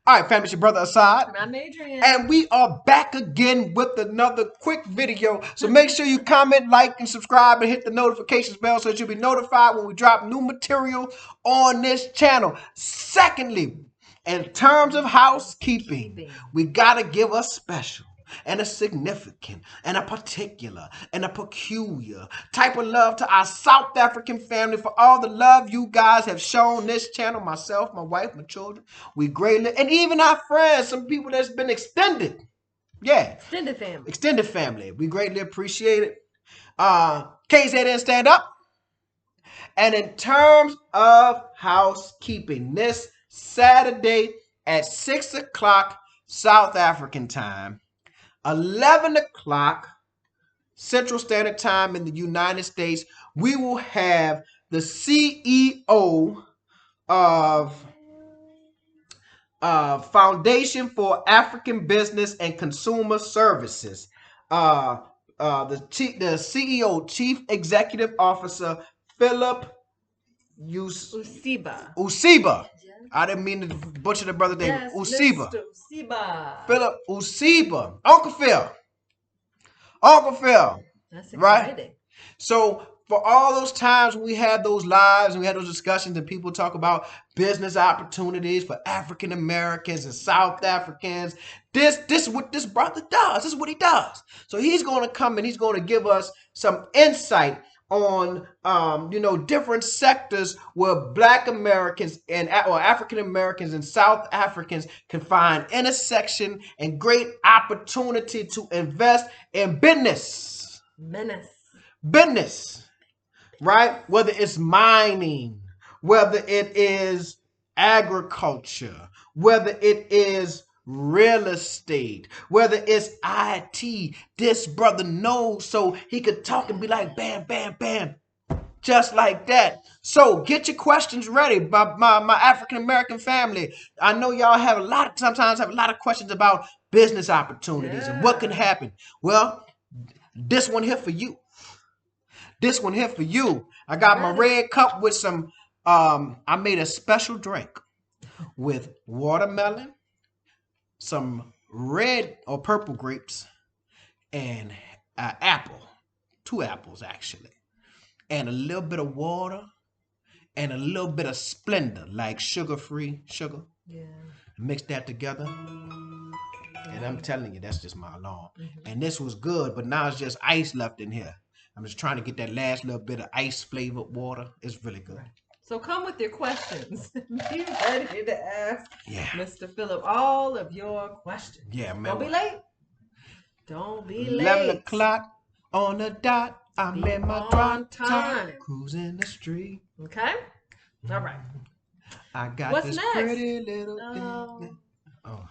All right, family, it's your brother Assad. I'm Adrian. And we are back again with another quick video. So make sure you comment, like, and subscribe, and hit the notifications bell so that you'll be notified when we drop new material on this channel. Secondly, in terms of housekeeping, we got to give a special and a significant and a particular and a peculiar type of love to our South African family for all the love you guys have shown this channel, myself, my wife, my children. We greatly, and even our friends, some people that's been extended. Yeah. Extended family. Extended family. We greatly appreciate it. KZ didn't stand up. And in terms of housekeeping, this Saturday at 6 o'clock South African time, 11 o'clock Central Standard Time in the United States, we will have the CEO of Foundation for African Business and Consumer Services, the CEO, Chief Executive Officer, Philip Usiba. I didn't mean to butcher the brother name. Yes, Usiba. Usiba. Philip Usiba. Uncle Phil. Uncle Phil. That's exciting. Right? So for all those times we had those lives and we had those discussions and people talk about business opportunities for African Americans and South Africans, this is what this brother does. This is what he does. So he's going to come and he's going to give us some insight on different sectors where Black Americans or African Americans and South Africans can find intersection and great opportunity to invest in business, right? Whether it's mining, whether it is agriculture, whether it is real estate, whether it's IT, this brother knows, so he could talk and be like, bam, bam, bam, just like that. So get your questions ready, my African American family. I know y'all sometimes have a lot of questions about business opportunities and what can happen. Well, this one here for you. This one here for you. I got my red cup with some, I made a special drink with watermelon, some red or purple grapes, and an apple, 2 apples actually, and a little bit of water, and a little bit of Splenda, like sugar-free sugar. Yeah. Mix that together, and I'm telling you, that's just my alarm. And this was good, but now it's just ice left in here. I'm just trying to get that last little bit of ice-flavored water. It's really good. So come with your questions. Be ready to ask Mr. Phillip all of your questions. Yeah, man. Don't be late. Don't be late. 11 o'clock on the dot. I'm in my drive time. Cruising the street. Okay? All right. I got What's this next? pretty little thing. Oh.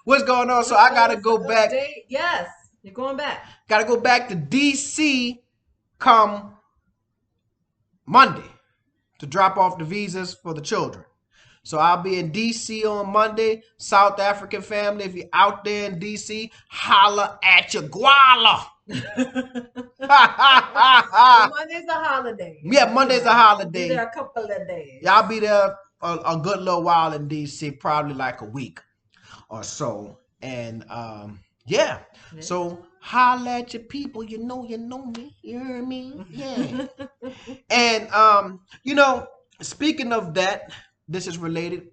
What's going on? So I got to go back. Yes, you're going back. Got to go back to D.C. come Monday to drop off the visas for the children. So I'll be in D.C. on Monday. South African family, if you're out there in D.C., holla at your guala. Monday's a holiday. Yeah, Monday's a holiday. Be there a couple of days. Yeah, I'll be there a good little while in D.C., probably like a week or so. And yeah. So holla at your people. You know me. You hear me? Yeah. And speaking of that, this is related.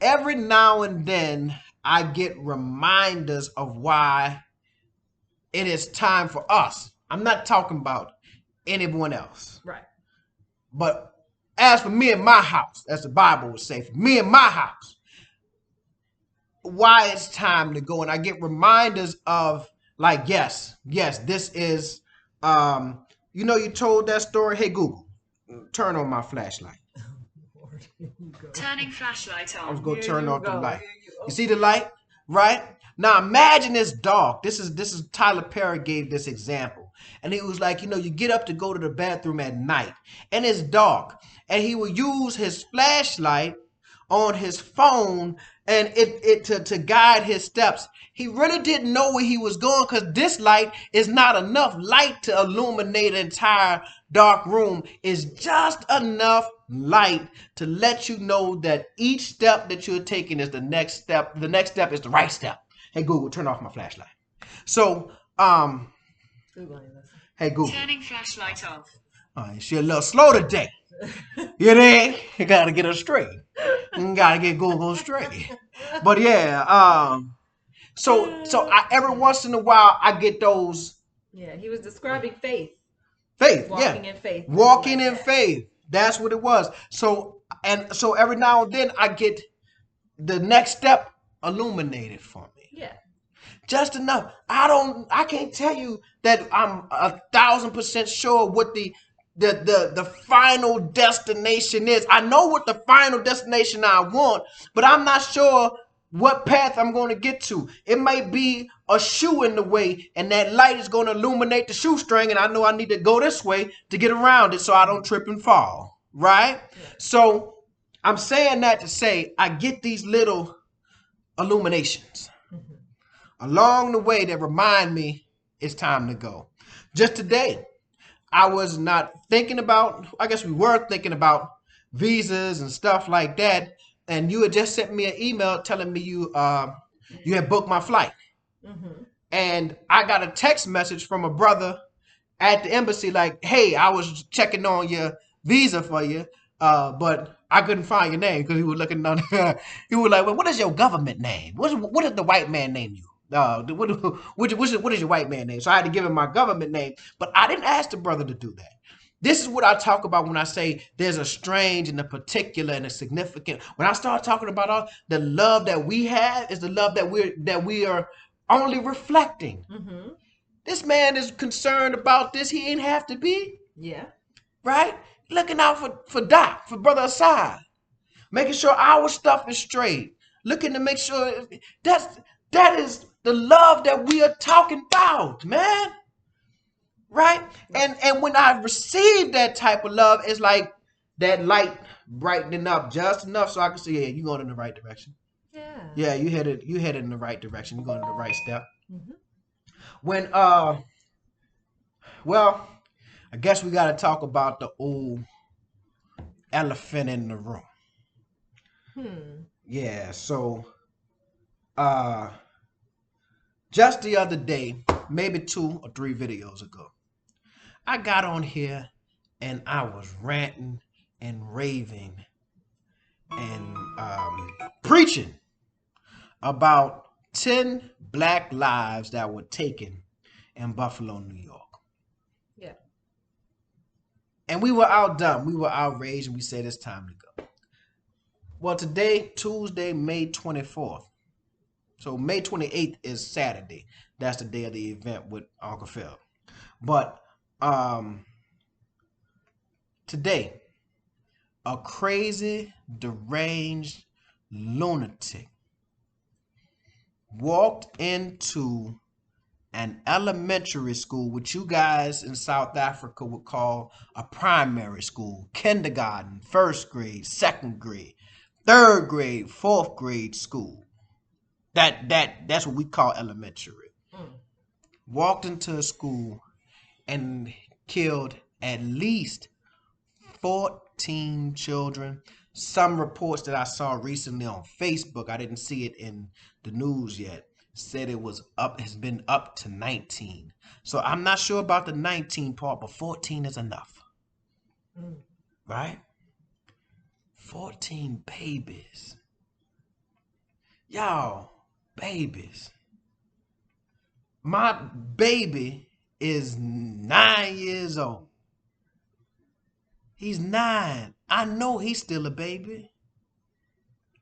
Every now and then I get reminders of why it is time for us. I'm not talking about anyone else. Right. But as for me and my house, as the Bible would say, for me and my house, why it's time to go. And I get reminders of like, yes, this is, you told that story. Hey, Google, turn on my flashlight. Turning flashlight on. I was going to turn off the light. You see the light? Right? Now imagine it's dark. This is Tyler Perry gave this example. And he was like, you get up to go to the bathroom at night and it's dark. And he will use his flashlight on his phone and it to guide his steps. He really didn't know where he was going, because this light is not enough light to illuminate an entire dark room. It's just enough light to let you know that each step that you're taking is the next step. The next step is the right step. Hey Google, turn off my flashlight. So hey Google, turning flashlight off. She a little slow today. You dig? You gotta get her straight. You gotta get Google straight. But yeah, so every once in a while I get those. Yeah, he was describing faith. Faith, walking in faith. Walking in faith. That's what it was. So every now and then I get the next step illuminated for me. Yeah. Just enough. I can't tell you that I'm 1,000% sure what the final destination is. I know what the final destination I want, but I'm not sure what path I'm going to get to. It might be a shoe in the way, and that light is going to illuminate the shoestring, and I know I need to go this way to get around it so I don't trip and fall, right? Yeah. So I'm saying that to say I get these little illuminations along the way that remind me it's time to go. Just today, I was not thinking about, I guess we were thinking about visas and stuff like that. And you had just sent me an email telling me you had booked my flight. Mm-hmm. And I got a text message from a brother at the embassy like, hey, I was checking on your visa for you, but I couldn't find your name because he was looking on. He was like, well, what is your government name? What did the white man name you? What is your white man name? So I had to give him my government name, but I didn't ask the brother to do that. This is what I talk about when I say there's a strange and a particular and a significant. When I start talking about the love that we have is the love that we are only reflecting. Mm-hmm. This man is concerned about this. He ain't have to be. Yeah. Right? Looking out for Doc, for Brother Asad. Making sure our stuff is straight. Looking to make sure that is the love that we are talking about, man. Right? And when I receive that type of love, it's like that light brightening up just enough so I can see, yeah, you're going in the right direction. Yeah. Yeah, you headed in the right direction. You're going in the right step. Mm-hmm. When well, I guess we got to talk about the old elephant in the room. Yeah, so just the other day, maybe 2 or 3 videos ago, I got on here and I was ranting and raving and preaching about 10 black lives that were taken in Buffalo, New York. Yeah. And we were outdone. We were outraged, and we said it's time to go. Well, today, Tuesday, May 24th. So May 28th is Saturday. That's the day of the event with Uncle Phil. But today, a crazy, deranged lunatic walked into an elementary school, which you guys in South Africa would call a primary school, kindergarten, first grade, second grade, third grade, fourth grade school. That's what we call elementary. Walked into a school and killed at least 14 children. Some reports that I saw recently on Facebook, I didn't see it in the news yet, said has been up to 19. So I'm not sure about the 19 part, but 14 is enough. Right? 14 babies. Y'all, babies. My baby is 9 years old. He's 9. I know he's still a baby.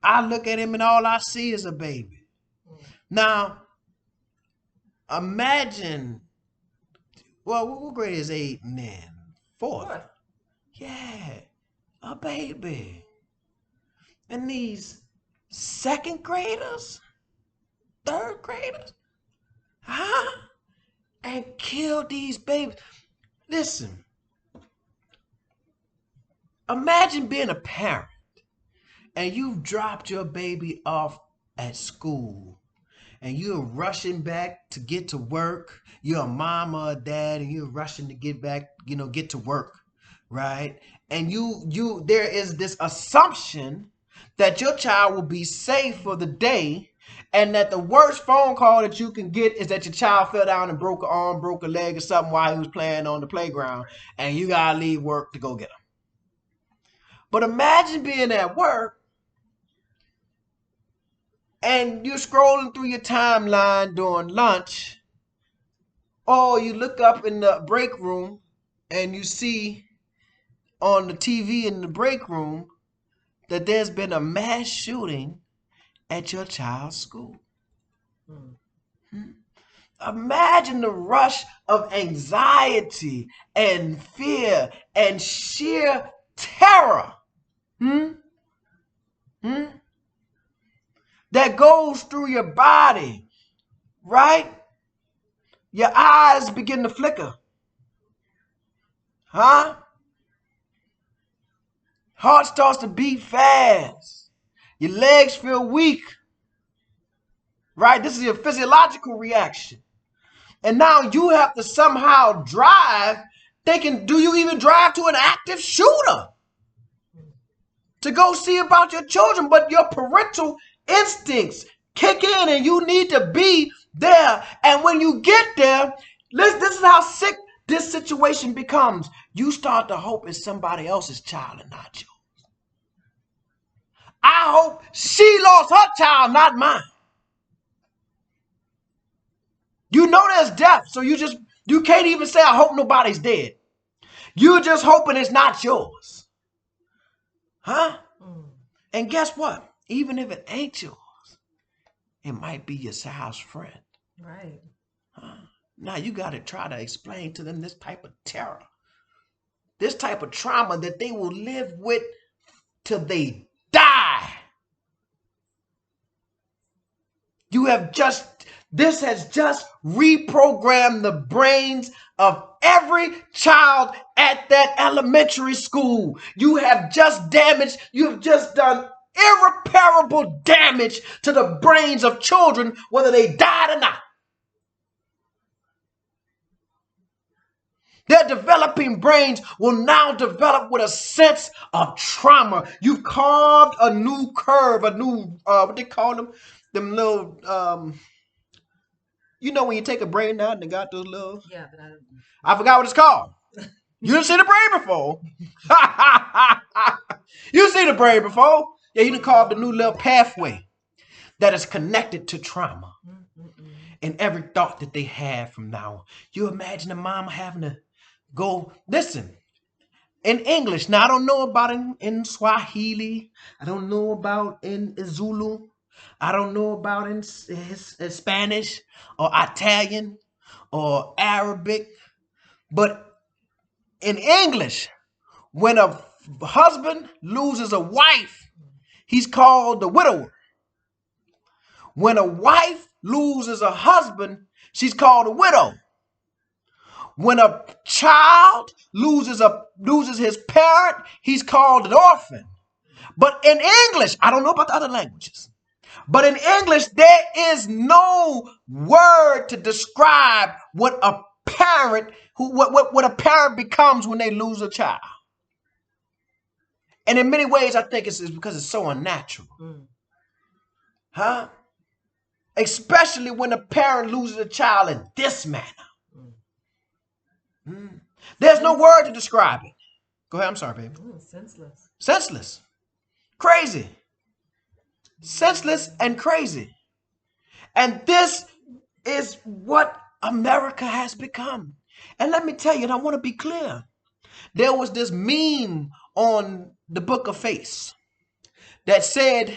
I look at him and all I see is a baby. Now, imagine, well, what grade is 8 and then? 4th. Yeah, a baby. And these second graders, third graders, and kill these babies. Listen, imagine being a parent and you've dropped your baby off at school and you're rushing back to get to work. You're a mom or a dad and you're rushing to get back, get to work, right? And there is this assumption that your child will be safe for the day, and that the worst phone call that you can get is that your child fell down and broke an arm, broke a leg, or something while he was playing on the playground, and you gotta leave work to go get him. But imagine being at work and you're scrolling through your timeline during lunch, or you look up in the break room and you see on the TV in the break room that there's been a mass shooting at your child's school. Imagine the rush of anxiety and fear and sheer terror that goes through your body, right? Your eyes begin to flicker. Heart starts to beat fast. Your legs feel weak. Right? This is a physiological reaction. And now you have to somehow drive, thinking, do you even drive to an active shooter to go see about your children? But your parental instincts kick in and you need to be there. And when you get there, this is how sick this situation becomes. You start to hope it's somebody else's child and not yours. I hope she lost her child, not mine. You know there's death, so you can't even say, I hope nobody's dead. You're just hoping it's not yours. And guess what? Even if it ain't yours, it might be your child's friend. Right. Now you got to try to explain to them this type of terror, this type of trauma that they will live with till they die. This has just reprogrammed the brains of every child at that elementary school. You have just done irreparable damage to the brains of children, whether they died or not. Their developing brains will now develop with a sense of trauma. You've carved a new curve, what they call them? Them little, when you take a brain out and they got those little... Yeah, but I forgot what it's called. You didn't see the brain before. You see the brain before. Yeah, you done carved a new little pathway that is connected to trauma. And every thought that they have from now on. You imagine a mom having to go, listen, in English. Now, I don't know about in Swahili. I don't know about in Zulu. I don't know about in Spanish or Italian or Arabic. But in English, when a husband loses a wife, he's called the widower. When a wife loses a husband, she's called a widow. When a child loses his parent, he's called an orphan. But in English, I don't know about the other languages, but in English, there is no word to describe what a parent becomes when they lose a child. And in many ways, I think it's because it's so unnatural. Especially when a parent loses a child in this manner. There's no word to describe it. Go ahead. I'm sorry, baby. Senseless. Crazy. Senseless and crazy. And this is what America has become. And let me tell you, and I want to be clear. There was this meme on the Book of Face that said,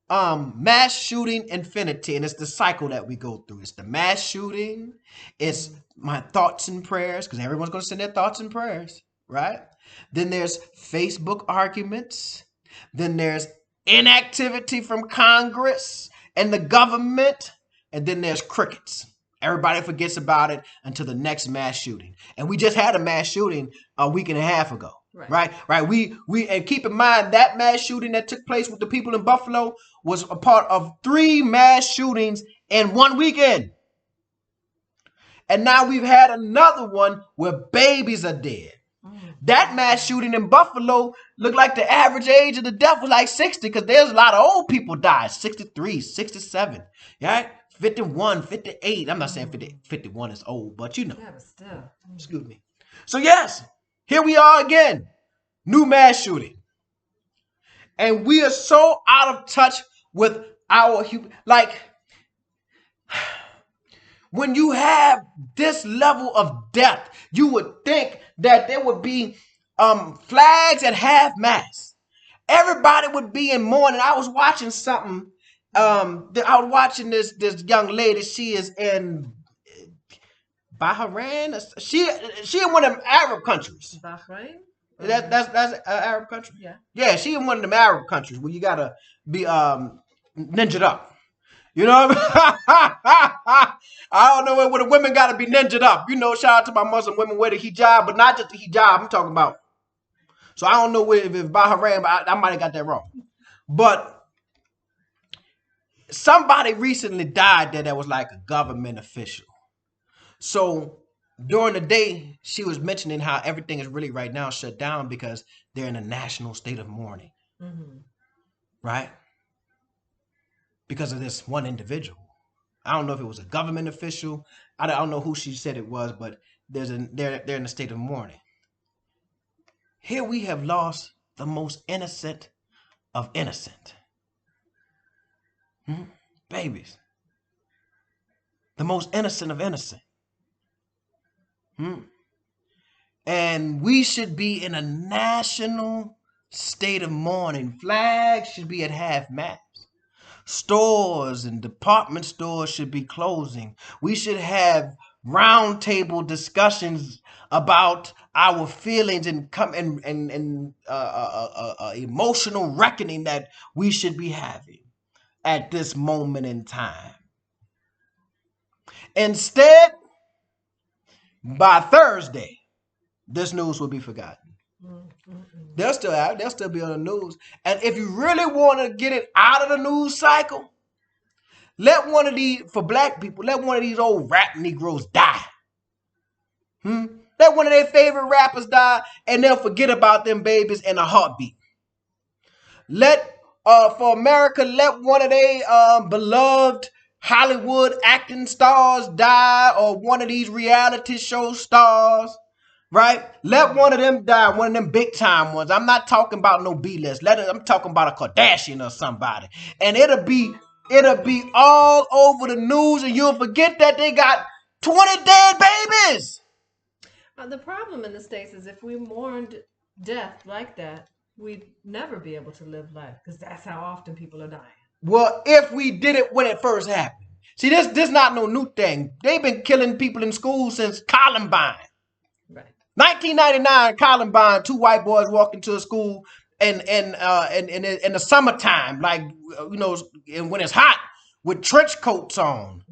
mass shooting infinity, and it's the cycle that we go through. It's the mass shooting, it's my thoughts and prayers, because everyone's going to send their thoughts and prayers, right? Then there's Facebook arguments, then there's inactivity from Congress and the government, and then there's crickets. Everybody forgets about it until the next mass shooting. And we just had a mass shooting a week and a half ago. Right. We and keep in mind that mass shooting that took place with the people in Buffalo was a part of 3 mass shootings in one weekend. And now we've had another one where babies are dead. That mass shooting in Buffalo looked like the average age of the death was like 60 because there's a lot of old people died. 63, 67, right? 51, 58. I'm not saying 51 is old, but you know. Yeah, but still. Excuse me. So yes, here we are again. New mass shooting. And we are so out of touch with our, like, when you have this level of death, you would think that there would be flags at half mast. Everybody would be in mourning. I was watching something. I was watching this young lady. She is in Bahrain. She in one of them Arab countries. Bahrain? That's an Arab country. Yeah, she in one of them Arab countries where you gotta be ninja'd up. You know what I mean? I don't know where the women gotta be ninja'd up. You know, shout out to my Muslim women wear the hijab, but not just the hijab. I'm talking about. So I don't know if it's Bahrain, but I might have got that wrong. But somebody recently died there that was like a government official. So during the day, she was mentioning how everything is really right now shut down because they're in a national state of mourning. Right? Because of this one individual. I don't know if it was a government official. I don't know who she said it was, but they're in a state of mourning. Here we have lost the most innocent of innocent. Babies. The most innocent of innocent. And we should be in a national state of mourning. Flags should be at half mast. Stores and department stores should be closing. We should have roundtable discussions about our feelings and emotional reckoning that we should be having at this moment in time. Instead, by Thursday, this news will be forgotten. They'll still be on the news. And if you really want to get it out of the news cycle, let one of these, for black people, let one of these old rap Negroes die. Let one of their favorite rappers die, and they'll forget about them babies in a heartbeat. For America, let one of their beloved Hollywood acting stars die, or one of these reality show stars. Right? Let one of them die, one of them big time ones. I'm not talking about no B-list. I'm talking about a Kardashian or somebody. And it'll be all over the news, and you'll forget that they got 20 dead babies. The problem in the States is if we mourned death like that, we'd never be able to live life because that's how often people are dying. Well, if we did it when it first happened. See, this not no new thing. They've been killing people in school since Columbine. Right. 1999, Columbine, 2 white boys walked into a school in the summertime, like, you know, when it's hot, with trench coats on.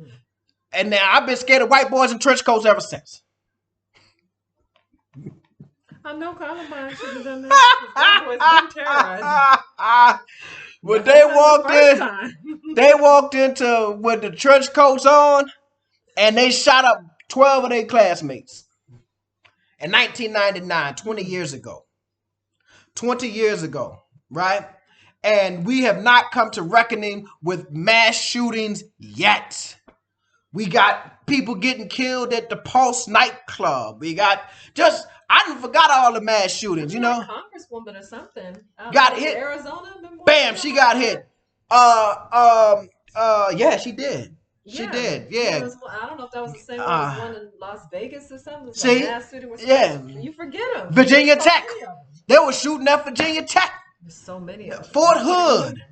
And now I've been scared of white boys in trench coats ever since. I know Columbine should have done that. White boys been terrorized. When they walked into with the trench coats on, and they shot up 12 of their classmates. In 1999, 20 years ago. 20 years ago, right? And we have not come to reckoning with mass shootings yet. We got people getting killed at the Pulse nightclub. We got I done forgot all the mass shootings, you know? A congresswoman or something. Got hit. Arizona. Bam, she got hit. Yeah, she did. She did, yeah. I don't know if that was the same one in Las Vegas or something. See, you forget them. Virginia Tech. They were shooting at Virginia Tech. There's so many of them. Fort Hood.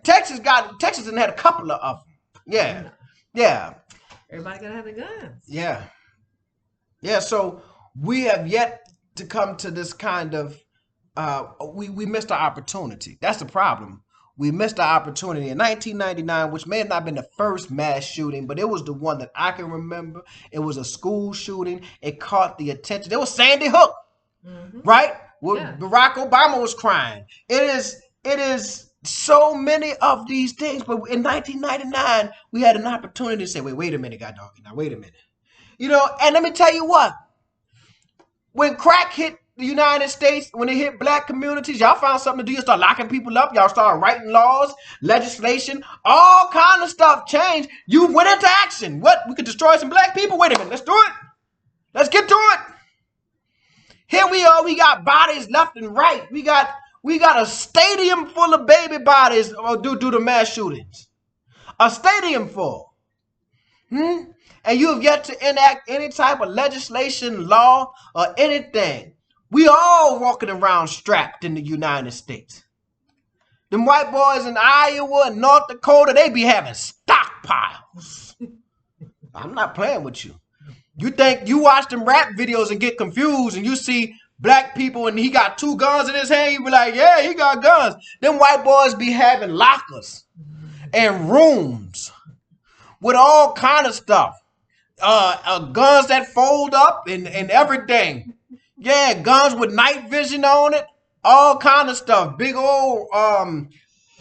Texas didn't have a couple of them. Yeah. Everybody gotta have the guns. Yeah. So we have yet to come to this kind of. We missed our opportunity. That's the problem. We missed our opportunity in 1999, which may have not been the first mass shooting, but it was the one that I can remember. It was a school shooting. It caught the attention. It was Sandy Hook, right? Yeah. Barack Obama was crying. It is so many of these things. But in 1999, we had an opportunity to say, wait a minute, God dog. Now, wait a minute. And let me tell you what. When crack hit the United States, when it hit black communities, y'all found something to do. You start locking people up. Y'all start writing laws, legislation, all kind of stuff changed. You went into action. What? We could destroy some black people? Wait a minute. Let's do it. Let's get to it. Here we are. We got bodies left and right. We got a stadium full of baby bodies due to mass shootings. A stadium full. And you have yet to enact any type of legislation, law, or anything. We all walking around strapped in the United States. Them white boys in Iowa and North Dakota, they be having stockpiles. I'm not playing with you. You think you watch them rap videos and get confused and you see black people and he got 2 guns in his hand, you be like, yeah, he got guns. Them white boys be having lockers and rooms with all kind of stuff. Guns that fold up and everything. Yeah, guns with night vision on it. All kind of stuff. Big old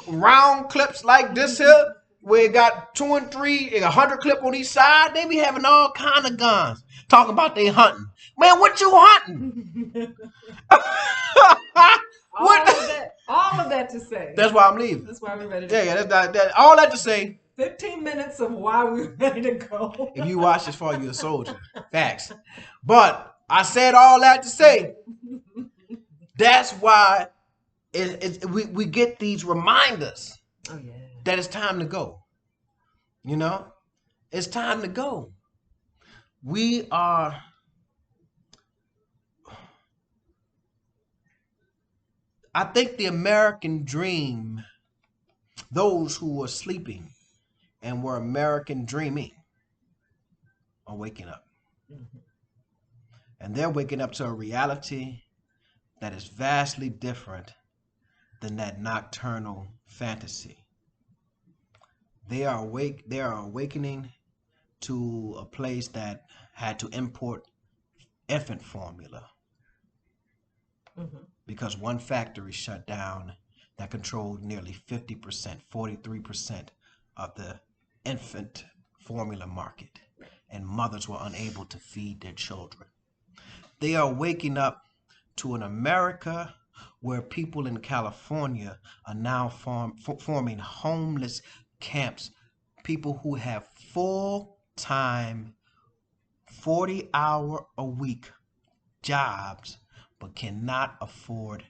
round clips like this here, where it got 2 and 3, 100 clip on each side. They be having all kind of guns. Talking about they hunting. Man, what you hunting? All of that to say. That's why I'm leaving. That's why we're ready to go. Yeah, that's all that to say. 15 minutes of why we're ready to go. If you watch this far, you're a soldier. Facts. But I said all that to say, that's why we get these reminders that it's time to go. It's time to go. I think the American dream, those who were sleeping and were American dreaming, are waking up. Mm-hmm. And they're waking up to a reality that is vastly different than that nocturnal fantasy. They are awakening to a place that had to import infant formula. Mm-hmm. Because one factory shut down that controlled nearly 50%, 43% of the infant formula market, and mothers were unable to feed their children. They are waking up to an America where people in California are now forming homeless camps, people who have full-time, 40-hour-a-week jobs but cannot afford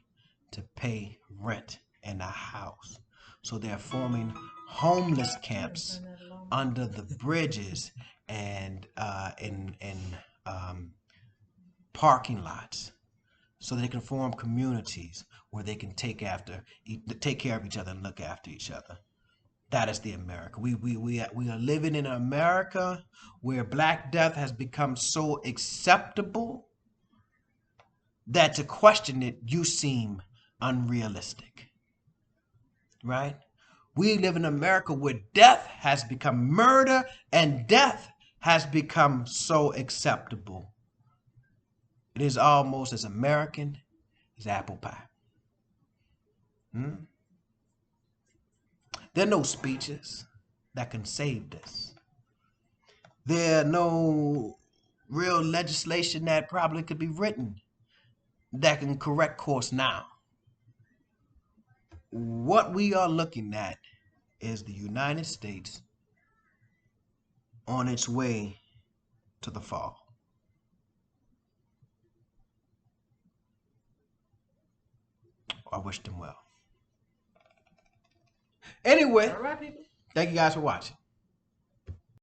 to pay rent in a house. So they're forming homeless camps under the bridges and in parking lots, so they can form communities where they can take care of each other and look after each other. That is the America. We are living in an America where Black death has become so acceptable that to question it, you seem unrealistic. Right? We live in America where death has become murder, and death has become so acceptable. It is almost as American as apple pie. There are no speeches that can save this. There are no real legislation that probably could be written that can correct course now. What we are looking at is the United States on its way to the fall. I wish them well. Anyway, all right, people. Thank you guys for watching.